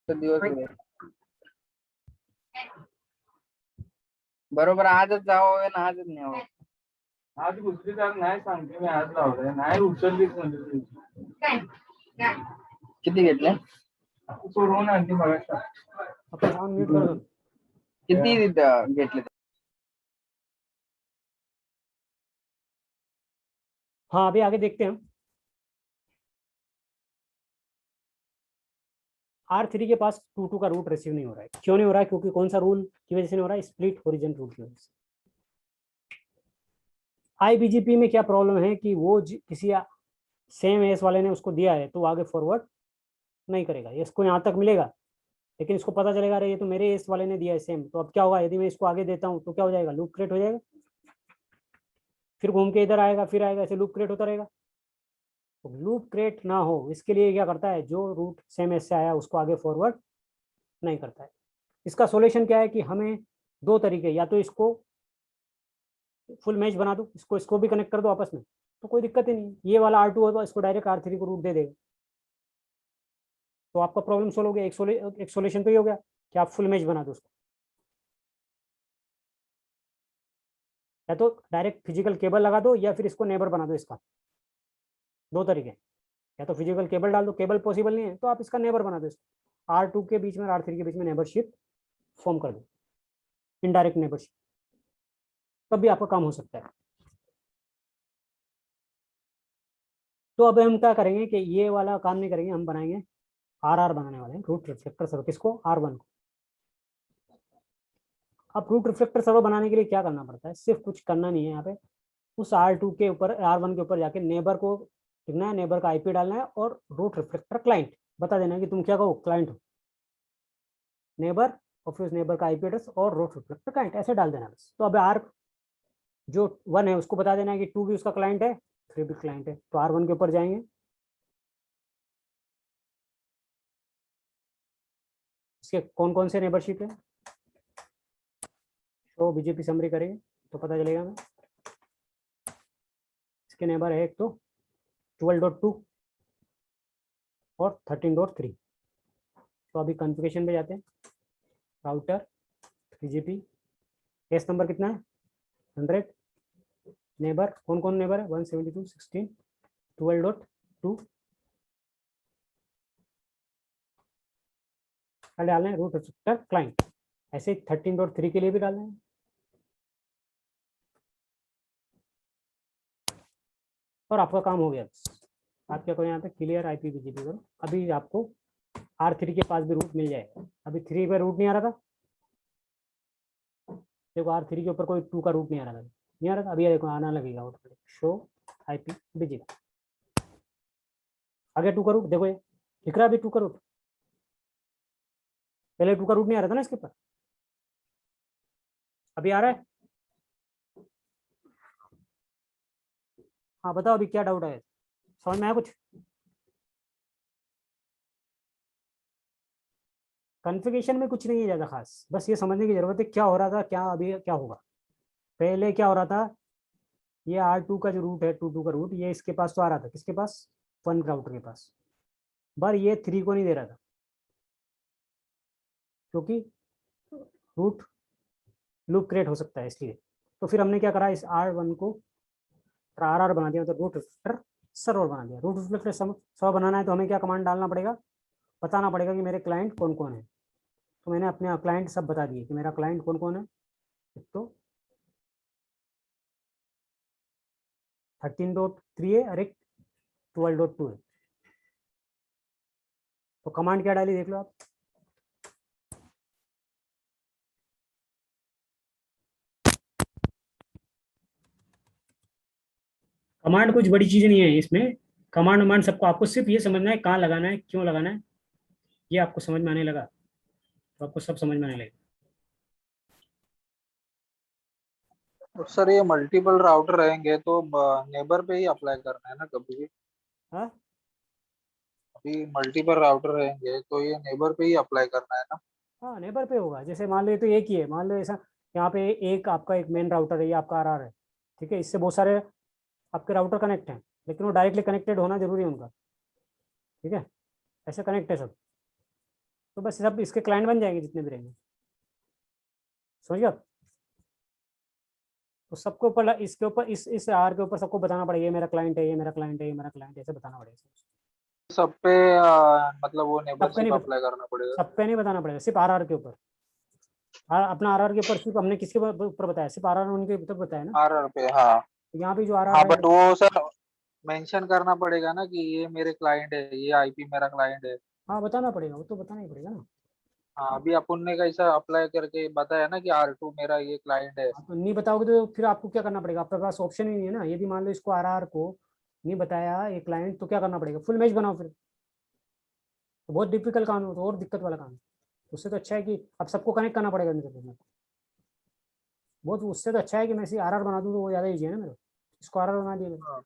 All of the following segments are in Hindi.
दिवस बरोबर आजच जावं ना, आजच न्यावं. आज दुसरी तार नाही सांगते मी, आज लावलंय नाही उचललीच म्हणजे किती घेतले सोडवून आणखी बघा किती घेतले. हाँ अभी आगे देखते हैं. R3 के पास 2 का रूट रिसीव नहीं हो रहा है. क्यों नहीं हो रहा है? क्योंकि कौन सा रूल की वजह से नहीं हो रहा है? स्प्लिट ओरिजिन रूल की वजह से. IBGP में क्या प्रॉब्लम है कि वो किसी सेम एस वाले ने उसको दिया है तो वो आगे फॉरवर्ड नहीं करेगा. इसको यहाँ तक मिलेगा लेकिन इसको पता चलेगा अरे ये तो मेरे एस वाले ने दिया है सेम. तो अब क्या होगा? यदि मैं इसको आगे देता हूँ तो क्या हो जाएगा? लूप क्रिएट हो जाएगा. फिर घूम के इधर आएगा, फिर आएगा, ऐसे लूप क्रिएट होता रहेगा. तो लूप क्रिएट ना हो इसके लिए क्या करता है? जो रूट सेम एस से आया उसको आगे फॉरवर्ड नहीं करता है. इसका सॉल्यूशन क्या है कि हमें दो तरीके, या तो इसको फुल मैच बना दो, इसको भी कनेक्ट कर दो आपस में तो कोई दिक्कत ही नहीं. ये वाला R2 होगा इसको डायरेक्ट R3 को रूट दे देगा तो आपका प्रॉब्लम सोल्व हो गया. एक सॉल्यूशन तो ये हो गया कि आप फुल मैच बना दो उसको. या तो डायरेक्ट फिजिकल केबल लगा दो या फिर इसको नेबर बना दो. इसका दो तरीके, या तो फिजिकल केबल डाल दो, केबल पॉसिबल नहीं है तो आप इसका नेबर बना दो. इसको R2 के बीच में और R3 के बीच में नेबरशिप फॉर्म कर दो, इनडायरेक्ट नेबरशिप, तब भी आपका काम हो सकता है. तो अब हम क्या करेंगे कि ये वाला काम नहीं करेंगे, हम बनाएंगे RR बनाने वाले हैं, रूट रिफ्लेक्टर सर्वर. किसको? R1 को. अब रूट रिफ्लेक्टर सर्वर बनाने के लिए क्या करना पड़ता है? सिर्फ कुछ करना नहीं है. यहाँ पे उस R2 के ऊपर, R1 के ऊपर जाके नेबर को लिखना है, नेबर का IP डालना है और रूट रिफ्लेक्टर क्लाइंट बता देना है कि तुम क्या कहो, क्लाइंट हो. नेबर और फिर उस नेबर का IP एड्रेस और रूट रिफ्लेक्टर क्लाइंट ऐसे डाल देना बस. तो अब R जो 1 है उसको बता देना है कि 2 भी उसका क्लाइंट है, 3 भी क्लाइंट है. तो R1 के ऊपर जाएंगे, इसके कौन कौन से नेबरशिप है तो BGP समरी करेंगे तो पता चलेगा हमें. इसके नेबर है एक तो 12.2 और 13.3. तो अभी कॉन्फ़िगरेशन पे जाते हैं. राउटर 3GP, केस नंबर कितना है? 100. नेबर कौन कौन नेबर है? 172.16, 12.2. डालना है रूट रिफ्लेक्टर क्लाइंट. ऐसे 13.3 के लिए भी डालना है. और आपका काम हो गया. आप क्या करो यहाँ पे क्लियर IPVGP करो. अभी आपको R3 के पास भी रूट मिल जाएगा. अभी 3 पे रूट नहीं आ रहा था, देखो R3 के ऊपर कोई 2 का रूट नहीं आ रहा था, नहीं आ रहा था. अभी देखो आना लगेगा ऑटोमेटिक. शो IPVGP, आगे 2 का रूट देखो, ये दिख रहा है अभी 2 का रूट. पहले 2 का रूट नहीं आ रहा था ना इसके ऊपर, अभी आ रहा है. हाँ बताओ अभी क्या डाउट है, समझ में आया कुछ? कॉन्फ़िगरेशन में कुछ नहीं है ज़्यादा खास, बस ये समझने की जरूरत है क्या हो रहा था, क्या अभी क्या होगा. पहले क्या हो रहा था, ये R2 का जो रूट है, 2 का रूट, ये इसके पास तो आ रहा था. किसके पास? 1 राउटर के पास. पर ये 3 को नहीं दे रहा था क्योंकि रूट लूप क्रिएट हो सकता है इसलिए. तो फिर हमने क्या करा, इस R1 को RR बना दिया, मतलब रूट रिफ्लेक्टर सर्वर बना दिया. रूट रिफ्लेक्टर सर्वर बनाना है तो हमें क्या कमांड डालना पड़ेगा? बताना पड़ेगा कि मेरे क्लाइंट कौन कौन है. तो मैंने अपने क्लाइंट सब बता दिए कि मेरा क्लाइंट कौन कौन है. एक तो 13.3 है और एक 12.2 है. तो कमांड क्या डाली देख लो आप. कमांड कुछ बड़ी चीज नहीं है इसमें. कमांड वमांड सबको, आपको सिर्फ ये समझना है कहाँ लगाना है, क्यों लगाना है. ये आपको समझ में आने लगा तो आपको सब समझ में आने लगेगा. सर ये मल्टीपल राउटर रहेंगे तो नेबर पे ही अप्लाई करना है ना कभी भी? हाँ अभी मल्टीपल राउटर रहेंगे तो ये नेबर पे ही अप्लाई करना है ना? हाँ नेबर पे होगा. जैसे मान लो तो एक ही है, मान लो ऐसा यहाँ पे एक आपका एक मेन राउटर है, ये आपका RR है, ठीक है. इससे बहुत सारे आपके राउटर कनेक्ट हैं लेकिन वो डायरेक्टली कनेक्टेड होना जरूरी है उनका, ठीक है. ऐसे कनेक्ट है सब. तो बस सब इसके क्लाइंट बन जाएंगे जितने भी रहेंगे, समझिए आप। तो सबके ऊपर इसके ऊपर इस आर के ऊपर सबको बताना पड़ेगा, ये मेरा क्लाइंट है, ये मेरा क्लाइंट है, ये मेरा क्लाइंट है, ऐसे बताना पड़ेगा। सब पे मतलब वो सब पे नेबरशिप नहीं, अप्लाई करना पड़ेगा। सब पे नहीं बताना पड़ेगा, सिर्फ आरआर के ऊपर। अपना आरआर के ऊपर सिर्फ हमने किसके ऊपर बताया, सिर्फ आरआर उनके ऊपर बताया ना। आरआर पे, हाँ। तो यहाँ पे जो आरआर हाँ है, बट वो सर मेंशन करना पड़ेगा ना कि ये मेरे क्लाइंट है, ये आईपी मेरा क्लाइंट है। हाँ बताना पड़ेगा, वो तो बताना ही पड़ेगा ना। हाँ अभी अपन ने कैसा अप्लाई करके बताया ना कि R2 मेरा ये क्लाइंट है। हाँ, तो नहीं बताओगे तो फिर आपको क्या करना पड़ेगा, आपके पास ऑप्शन ही नहीं है ना। यदि मान लो इसको आरआर को नहीं बताया ये क्लाइंट, तो क्या करना पड़ेगा, फुल मैच बनाओ फिर। तो बहुत डिफिकल्ट काम है, तो और दिक्कत वाला काम है। उससे तो अच्छा है कि अब सबको कनेक्ट करना पड़ेगा मेरे को बहुत। उससे तो अच्छा है कि मैं इसे आरआर बना दूं, तो वो ज़्यादा ईजी है ना मेरे को। इसको आरआर बना दिया मैंने, हाँ।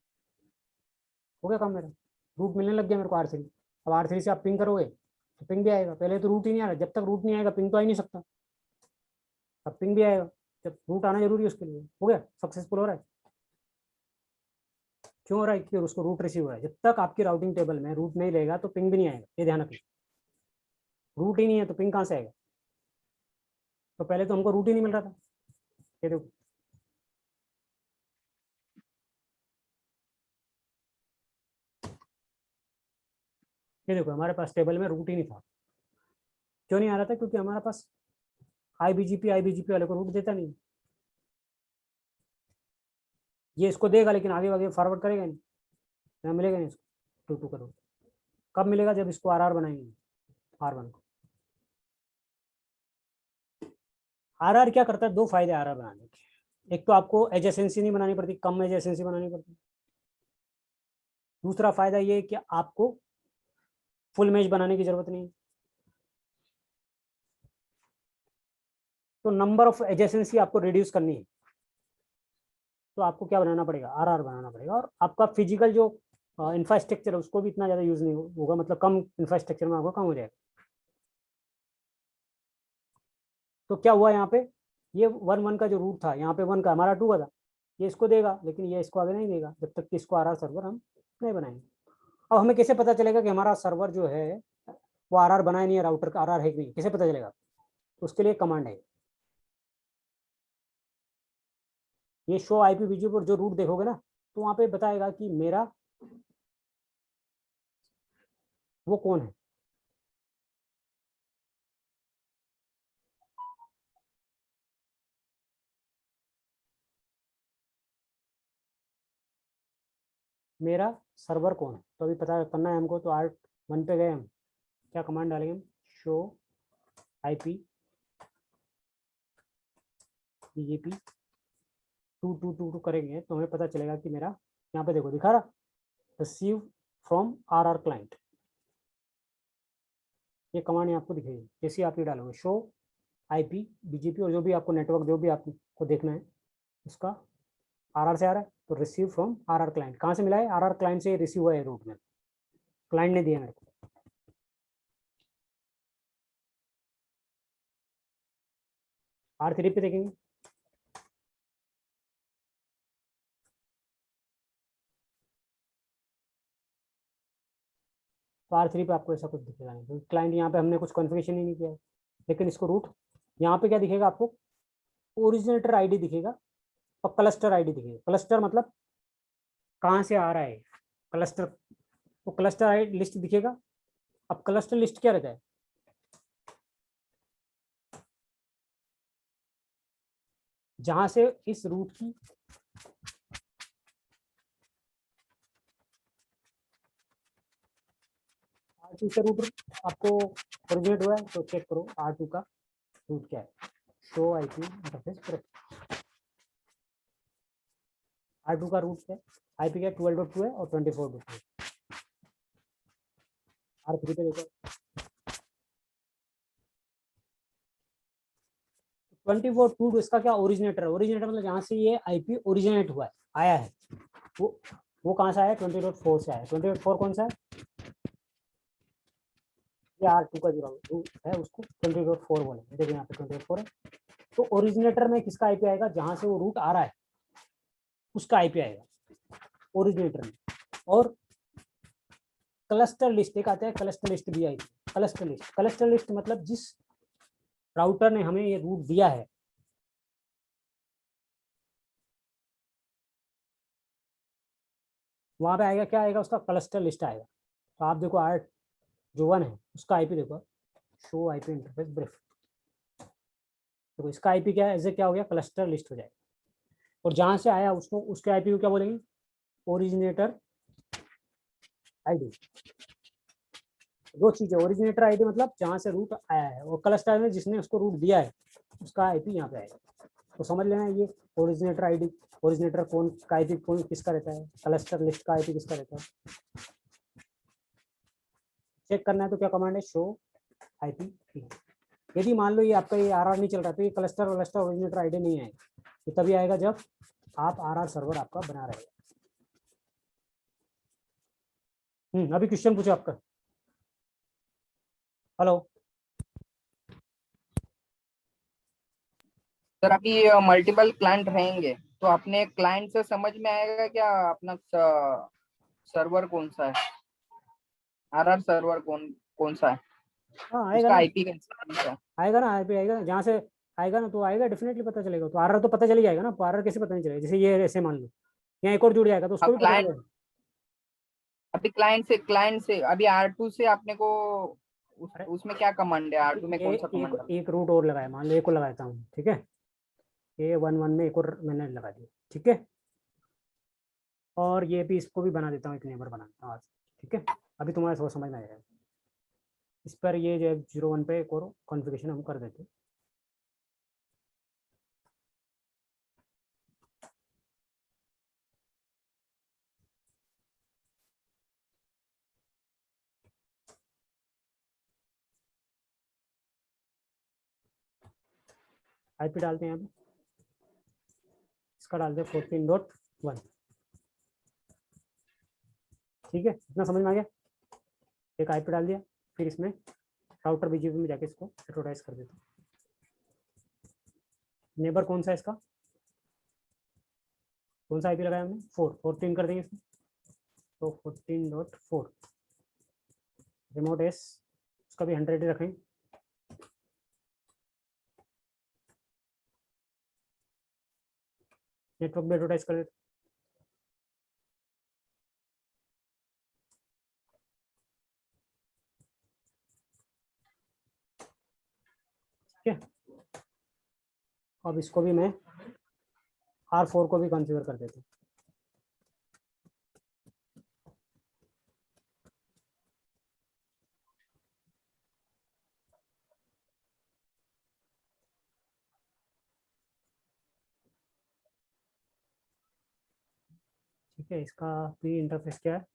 हो गया काम मेरा। रूट मिलने लग गया मेरे को R3। अब R3 से आप पिंग करोगे तो पिंग भी आएगा। पहले तो रूट ही नहीं आ रहा, जब तक रूट नहीं आएगा पिंग तो आ ही नहीं सकता। अब पिंग भी आएगा, जब रूट आना जरूरी है उसके लिए। हो गया, सक्सेसफुल हो रहा है। क्यों हो रहा है, कि उसको रूट रिसीव हो रहा है। जब तक आपकी राउटिंग टेबल में रूट नहीं रहेगा तो पिंग भी नहीं आएगा, ये ध्यान रखिए। रूट ही नहीं है तो पिंग कहाँ से आएगा। तो पहले तो हमको रूट ही नहीं मिल रहा था। ये देखो, ये देखो हमारे पास टेबल में रूट ही नहीं था। क्यों नहीं आ रहा था, क्योंकि हमारे पास आईबीजीपी वाले को रूट देता नहीं। ये इसको देगा लेकिन आगे आगे फॉरवर्ड करेगा नहीं, यहाँ मिलेगा नहीं इसको टू का रूट। कब मिलेगा, जब इसको आरआर बनाएंगे, R1 को। आरआर क्या करता है, दो फायदे आरआर बनाने के। एक तो आपको एडजेसेंसी नहीं बनानी पड़ती, कम एडजेसेंसी बनानी पड़ती। दूसरा फायदा ये है कि आपको फुल मैच बनाने की जरूरत नहीं। तो नंबर ऑफ एडजेसेंसी आपको रिड्यूस करनी है, तो आपको क्या बनाना पड़ेगा, आरआर बनाना पड़ेगा। और आपका फिजिकल जो इंफ्रास्ट्रक्चर है उसको भी इतना ज़्यादा यूज नहीं होगा, मतलब कम इंफ्रास्ट्रक्चर में आपको कम हो जाएगा। तो क्या हुआ यहाँ पे, ये 1 1 का जो रूट था, यहाँ पे 1 का हमारा 2 का था, ये इसको देगा लेकिन ये इसको आगे नहीं देगा जब तक कि इसको आरआर सर्वर हम नहीं बनाएंगे। अब हमें कैसे पता चलेगा कि हमारा सर्वर जो है वो आरआर बनाया नहीं है, राउटर का आरआर है कि नहीं, कैसे पता चलेगा। तो उसके लिए कमांड है, ये शो आईपीवीजी पर जो रूट देखोगे ना, तो वहाँ पे बताएगा कि मेरा वो कौन है। मेरा सर्वर कौन है, तो अभी पता करना है हमको। तो R1 पे गए हम, क्या कमांड डालेंगे हम, शो IP BGP 2 करेंगे तो हमें पता चलेगा कि मेरा, यहाँ पे देखो दिखा रहा, रिसीव फ्रॉम आरआर क्लाइंट। ये कमांड आपको दिखेगी, जैसे आप ये डालोगे शो IP BGP और जो भी आपको नेटवर्क जो भी आपको देखना है उसका आरआर से आ रहा है, तो रिसीव फ्रॉम आरआर क्लाइंट। कहाँ से मिला है, आरआर क्लाइंट से रिसीव हुआ है रूट में, क्लाइंट ने दिया मेरे को। R3 पे देखेंगे, तो R3 पे आपको ऐसा कुछ दिखेगा नहीं, क्योंकि क्लाइंट यहाँ पे हमने कुछ कॉन्फ़िगरेशन ही नहीं किया है। लेकिन इसको रूट यहाँ पे क्या दिखेगा आपको, ओरिजिनेटर आईडी दिखेगा और क्लस्टर आईडी दिखेगा। क्लस्टर मतलब कहाँ से आ रहा है क्लस्टर, तो क्लस्टर आईडी लिस्ट दिखेगा। अब क्लस्टर लिस्ट क्या रहता है, जहां से इस रूट की R2 से रूट आपको ओरिजिनेट हुआ है, तो चेक करो R2 का रूट क्या है, शो IP इंटरफेस। R2 का रूट क्या है, IP क्या 12.2 है और 24.2 है। R3 पे देखो 24.2 इसका क्या ओरिजिनेटर है, ओरिजिनेटर मतलब जहाँ से ये IP ओरिजिनेट हुआ है, आया है, वो कहाँ से आया, 20.4 से आया। 20.4 कौन सा है, ये R2 का जो रूट है उसको 20.4 बोलेंगे। देखिए यहाँ पे 20.4 है, तो ओरिजिनेटर में किसका IP आएगा, जहाँ से वो रूट आ रहा है उसका IP आएगा ओरिजिनेटर में। और क्लस्टर लिस्ट, एक आता है क्लस्टर लिस्ट भी आई। क्लस्टर लिस्ट मतलब जिस राउटर ने हमें ये रूट दिया है, वहां पे आएगा, क्या आएगा, उसका क्लस्टर लिस्ट आएगा। तो आप देखो आर जो 1 है उसका आईपी देखो, शो आईपी इंटरफेस ब्रीफ, देखो इसका आईपी क्या है, ऐसे क्या हो गया, क्लस्टर लिस्ट हो जाएगा। और जहां से आया उसको, उसके आईपी को क्या बोलेंगे, ओरिजिनेटर आईडी। दो चीजें, ओरिजिनेटर आईडी मतलब जहां से रूट आया है, और क्लस्टर में जिसने उसको रूट दिया है उसका आईपी यहाँ पे आएगा। तो समझ लेना ये ओरिजिनेटर आईडी, ओरिजिनेटर कौन का आईपी कौन किसका रहता है, क्लस्टर लिस्ट का आईपी किसका रहता है। चेक करना है तो क्या कमांड है, शो आईपी। यदि मान लो ये आपका ये आरआर नहीं चल रहा तो ये क्लस्टर ओरिजिनेटर आईडी नहीं आएगा, ये तभी आएगा जब आप आरआर सर्वर आपका बना रहेगा। अभी क्वेश्चन पूछो आपका। हेलो सर, अभी मल्टीपल क्लाइंट रहेंगे तो अपने क्लाइंट से समझ में आएगा क्या अपना सर्वर कौन सा है, आरआर सर्वर कौन कौन सा है, हाँ आएगा उसका ना, आईपी कौन सा है? आएगा ना, आईपी आएगा, जहाँ से आएगा ना तो आएगा, डेफिनेटली पता चलेगा। तो आरआर तो पता चल ही जाएगा ना, आरआर कैसे पता नहीं चलेगा, जैसे ये ऐसे मान लो यहाँ एक और जुड़ जाएगा तो उसको अब भी पता क्लाइंट, चलेगा। अभी क्लाइंट से अभी R2 से आपने को अरे उसमें क्या कमांड है, R2 में ये कौन सा कमांड है? एक रूट और लगाया, मान लो एक को लगाता हूँ, ठीक है, ये 1 1 में एक और मैंने लगा दिया, ठीक है, और ये भी इसको भी बना देता हूँ, एक नेबर बना देता हूँ आज, ठीक है। अभी तुम्हारा थोड़ा समझ में आ जाएगा। इस पर ये जो 0 1 पे एक और कॉन्फ़िगरेशन हम कर देते हैं। आईपी डालते हैं यहाँ पे, इसका डालते हैं 14.1, ठीक है, इतना समझ में आ गया। एक आईपी डाल दिया, फिर इसमें राउटर बीजीपी में जाके इसको एडवर्टाइज कर देते हैं। नेबर कौन सा है इसका, कौन सा आईपी लगाया हमने, 14 कर देंगे इसमें, तो 14.4 रिमोट एस, उसका भी 100 ही रखें। नेटवर्क भी एडवर्टाइज कर देते, ठीक है। अब इसको भी मैं R4 को भी कॉन्फ़िगर कर देता हूँ। ठीक है, इसका भी इंटरफेस क्या है,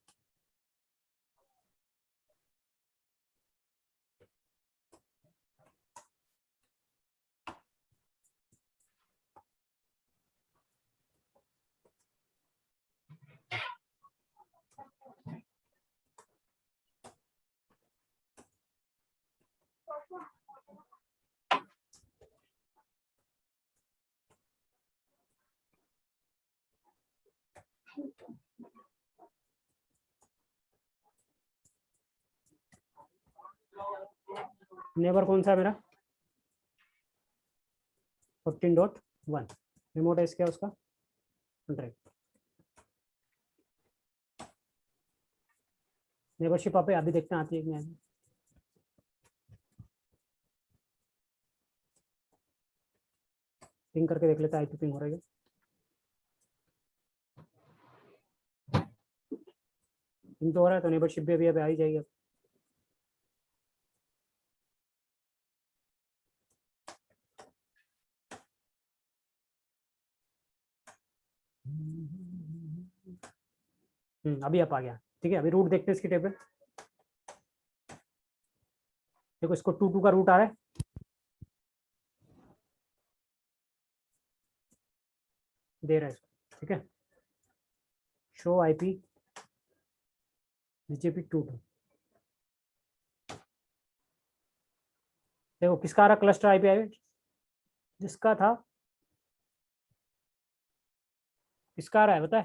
नेबर कौन सा है मेरा 14.1, रिमोट एस क्या है उसका 100। नेबरशिप आप अभी देखते हैं आती है कि नहीं। पिंग करके देख लेते हैं, आईपी पिंग हो रहा है, पिंग तो हो रहा है, तो नेबरशिप भी अभी आ ही जाएगी। अभी आप आ गया, ठीक है। अभी रूट देखते हैं इसकी टेबल, देखो इसको 2 2 का रूट आ रहा है, दे रहा है इसको, ठीक है। शो आईपी बीजेपी 2 2, देखो किसका आ रहा क्लस्टर आईपी आया, जिसका था किसका आ रहा है बताए,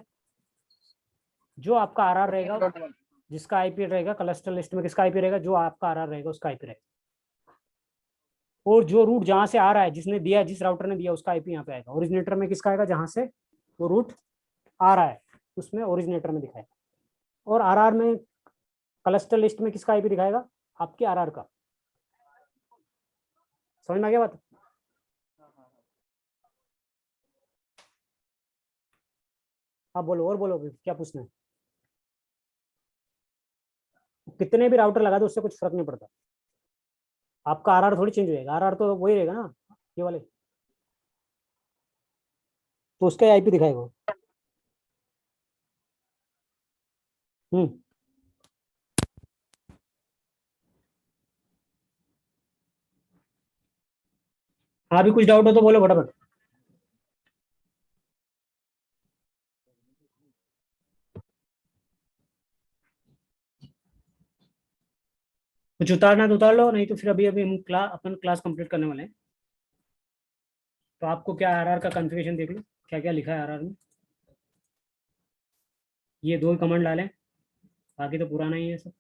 जो आपका आरआर रहेगा, जिसका आईपी रहेगा क्लस्टर लिस्ट में, किसका आईपी रहेगा, जो आपका आरआर रहेगा उसका आईपी रहेगा। और जो रूट जहां से आ रहा है, जिसने दिया, जिस राउटर ने दिया, उसका आईपी यहाँ पे आएगा। ओरिजिनेटर में किसका आएगा, जहां से वो रूट आ रहा है उसमें ओरिजिनेटर में दिखाएगा। और आरआर में क्लस्टर लिस्ट में किसका आईपी दिखाएगा, आपके आरआर का। समझ में आ गया बात? आप बोलो, और बोलो क्या पूछना है। कितने भी राउटर लगा दो उससे कुछ फर्क नहीं पड़ता, आपका आरआर थोड़ी चेंज होएगा, आरआर तो वही रहेगा ना, ये वाले, तो उसका आईपी दिखाएगा। हाँ, भी कुछ डाउट हो तो बोलो फटाफट। कुछ उतारना तो उतार लो, नहीं तो फिर अभी अभी हम अपन क्लास कंप्लीट करने वाले हैं। तो आपको क्या आरआर का कॉन्फ़िगरेशन देख लो, क्या क्या लिखा है आरआर में। ये 2 ही कमांड डालें, बाकी तो पुराना ही है सब।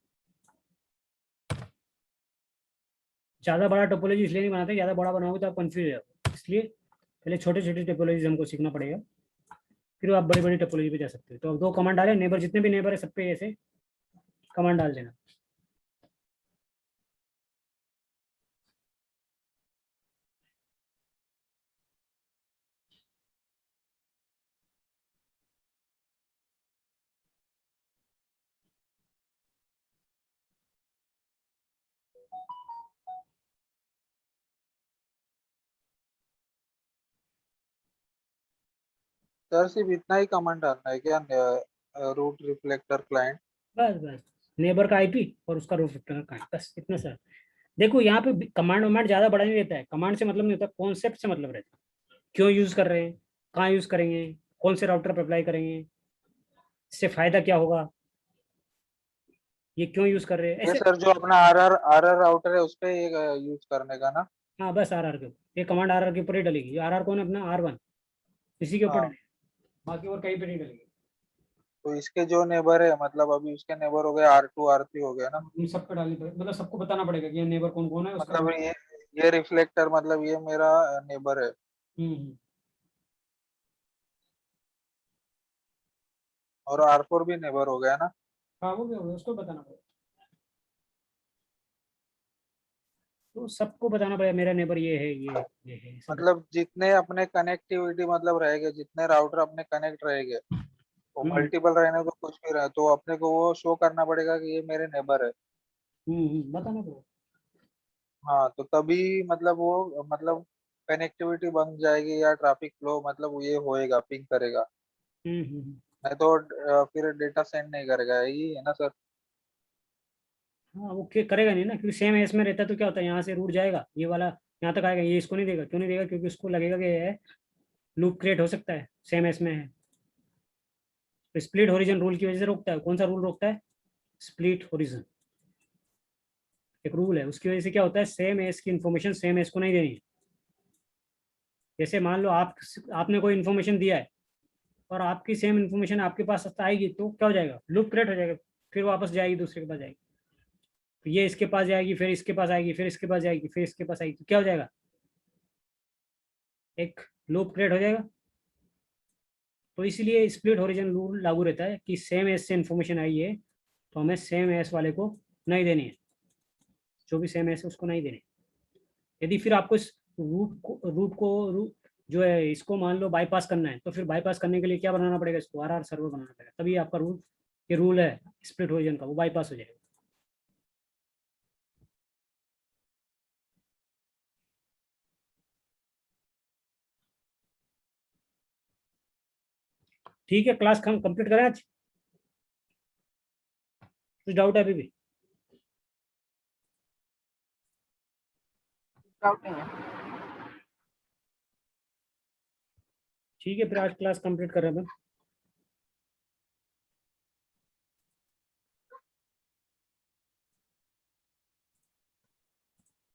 ज़्यादा बड़ा टोपोलॉजी इसलिए नहीं बनाते, ज़्यादा बड़ा बनाओगे तो आप कंफ्यूज हो जाओगे, इसलिए पहले छोटे छोटे टोपोलॉजी हमको सीखना पड़ेगा, फिर आप बड़ी बड़ी टोपोलॉजी पे जा सकते हो। तो अब 2 कमांड डालें, नेबर, जितने भी नेबर है सब पे ऐसे कमांड डाल देना। सर सिर्फ इतना ही कमांड डालना है क्या, रूट रिफ्लेक्टर क्लाइंट? बस बस, नेबर का आईपी और उसका रूट वेक्टर का, बस इतना सर। देखो यहाँ पे कमांड वमांड ज़्यादा बड़ा नहीं रहता है, कमांड से मतलब नहीं होता, कॉन्सेप्ट से मतलब रहता है। क्यों यूज़ कर रहे हैं, कहाँ यूज़ करेंगे, कौन से राउटर पर अप्लाई करेंगे, इससे फ़ायदा क्या होगा, ये क्यों यूज़ कर रहे हैं, ये ऐसे। सर जो अपना आरआर राउटर है उस पे ये यूज करने का ना? हाँ बस आरआर के ऊपर, ये कमांड आरआर के ऊपर ही डलेगी। आरआर कौन है, अपना R1, इसी के ऊपर हाँ, डलेगी, बाकी और कहीं पे नहीं डलेगी। तो इसके जो नेबर है, मतलब अभी उसके नेबर हो गए R2 R3 हो गया ना? इन सब पे डालनी पड़ेगी, मतलब सबको बताना पड़ेगा कि ये नेबर कौन कौन है उसका मतलब रूट। ये रिफ्लेक्टर, मतलब ये मेरा नेबर है। हम्म। और R4 भी नेबर हो गया ना? हाँ वो भी होगा, उसको बताना पड़ेगा, तो सबको बताना पड़ेगा मेरा नेबर ये है, ये है सब। मतलब जितने अपने कनेक्टिविटी मतलब रहेंगे, जितने राउटर अपने कनेक्ट रहेंगे, वो हम्म मल्टीपल रहने को कुछ भी रहे, तो अपने को वो शो करना पड़ेगा कि ये मेरे नेबर है। बताना पड़ेगा। हाँ, तो तभी मतलब वो मतलब कनेक्टिविटी बन जाएगी या ट्रैफिक फ्लो मतलब ये होएगा, पिंग करेगा। हम्म। नहीं तो फिर डेटा सेंड नहीं करेगा, यही है ना सर? हाँ वो करेगा नहीं ना, क्योंकि सेम एस में रहता है तो क्या होता है, यहाँ से रूट जाएगा, ये वाला यहाँ तक आएगा, ये इसको नहीं देगा। क्यों नहीं देगा, क्योंकि उसको लगेगा कि ये है लूप क्रिएट हो सकता है, सेम एस में है। तो स्प्लिट होरिजन रूल की वजह से रोकता है। कौन सा रूल रोकता है, स्प्लिट होरिजन एक रूल है, उसकी वजह से क्या होता है, सेम एस की इन्फॉर्मेशन सेम एस को नहीं देनी है। जैसे मान लो आपने कोई इन्फॉर्मेशन दिया है और आपकी सेम इन्फॉर्मेशन आपके पास आएगी, तो क्या हो जाएगा, लूप क्रिएट हो जाएगा, फिर वापस जाएगी दूसरे के पास जाएगी, तो ये इसके पास जाएगी, फिर इसके पास आएगी, फिर इसके पास जाएगी, फिर इसके पास आएगी, तो क्या हो जाएगा, एक लूप क्रिएट हो जाएगा। तो इसलिए स्प्लिट होरिजन रूल लागू रहता है कि सेम एस से इन्फॉर्मेशन आई है तो हमें सेम एस वाले को नहीं देनी है, जो भी सेम एस है उसको नहीं देनी है। यदि फिर आपको इस रूट जो है इसको मान लो बाईपास करना है, तो फिर बाईपास करने के लिए क्या बनाना पड़ेगा, इसको आरआर सर्वर बनाना पड़ेगा, तभी आपका ये रूल है स्प्लिट होरिजन का, वो बाईपास हो जाएगा। ठीक है, क्लास कंप्लीट करें आज, कुछ डाउट है अभी भी? डाउट नहीं है। ठीक है, फिर आज क्लास कंप्लीट कर रहे हैं अपन।